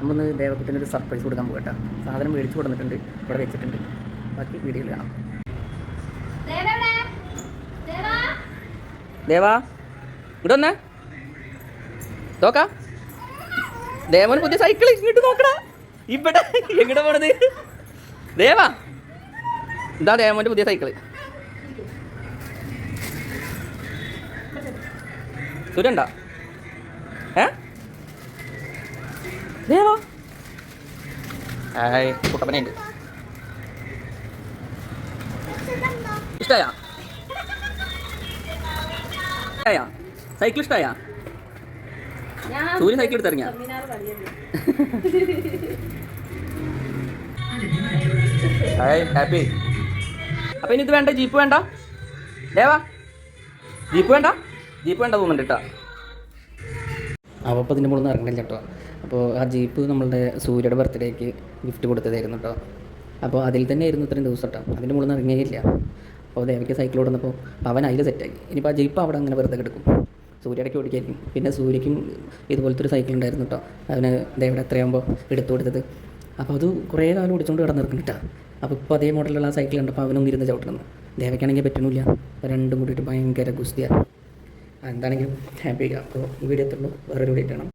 നമ്മളൊന്ന് ദേവക്കുട്ടിനൊരു സർപ്രൈസ് കൊടുക്കാൻ പോകട്ടെ. സാധനം മേടിച്ച് കൊടുത്തിട്ടുണ്ട്, ഇവിടെ വെച്ചിട്ടുണ്ട്. ബാക്കി വീഡിയോയിൽ കാണാം. ദേവാ ഇവിടെ വന്നേ നോക്കാ. ദേവന് പുതിയ സൈക്കിൾ ഇങ്ങോട്ട് നോക്കടാ. ഇവിടെ എങ്ങോട്ട് പോണത്? ദേവാ എന്താ ദേവന്റെ പുതിയ സൈക്കിള്? സുരണ്ട ദേവാ കുട്ടപ്പനുണ്ട്. ഇഷ്ടായാ സൈക്കിൾ? ഇഷ്ടായാ? സൂര്യ സൈക്കിൾ എടുത്തിറങ്ങിയ ഹാപ്പി. അപ്പൊ ഇനി ഇത് വേണ്ട? ജീപ്പ് വേണ്ട ദേവാ? ജീപ്പ് വേണ്ട? ജീപ്പ് വേണ്ട തോന്നുന്നുണ്ട് കേട്ടോ. അപ്പോൾ ഇതിൻ്റെ മുകളിൽ നിന്ന് ഇറങ്ങണില്ല കേട്ടോ. അപ്പോൾ ആ ജീപ്പ് നമ്മളുടെ സൂര്യയുടെ ബർത്ത്ഡേക്ക് ഗിഫ്റ്റ് കൊടുത്തതായിരുന്നു കേട്ടോ. അപ്പോൾ അതിൽ തന്നെ ആയിരുന്നു ഇത്രയും ദിവസം കേട്ടോ. അതിൻ്റെ മുകളിൽ നിന്ന് ഇറങ്ങിയില്ല. അപ്പോൾ ദേവയ്ക്ക് സൈക്കിൾ കൊടുന്നപ്പോൾ അവൻ അതിൽ സെറ്റായി. ഇനിയിപ്പോൾ ആ ജീപ്പ് അവിടെ അങ്ങനെ വെറുതെ കിടക്കും. സൂര്യയിടയ്ക്ക് ഓടിക്കായിരിക്കും. പിന്നെ സൂര്യയ്ക്കും ഇതുപോലത്തെ ഒരു സൈക്കിൾ ഉണ്ടായിരുന്നു കേട്ടോ. അവന് ദേവയുടെ എത്രയാകുമ്പോൾ എടുത്തു കൊടുത്തത്. അപ്പോൾ അത് കുറേ കാലം ഓടിച്ചുകൊണ്ട് കിടന്നിറക്കും കേട്ടോ. അപ്പോൾ ഇപ്പോൾ അതേ മോഡലുള്ള ആ സൈക്കിൾ കണ്ടപ്പോൾ അവനൊന്നും ഇരുന്ന് ചവിട്ടണമെന്ന്. ദേവയ്ക്കാണെങ്കിൽ പറ്റണില്ല. രണ്ടും കൂടിയിട്ട് ഭയങ്കര ഗുസ്തിയാണ്. എന്താണെങ്കിലും ഹാപ്പി. അപ്പോൾ ഈ വീഡിയോ എത്തുള്ളൂ. വേറൊരു വീഡിയോ ആണ്.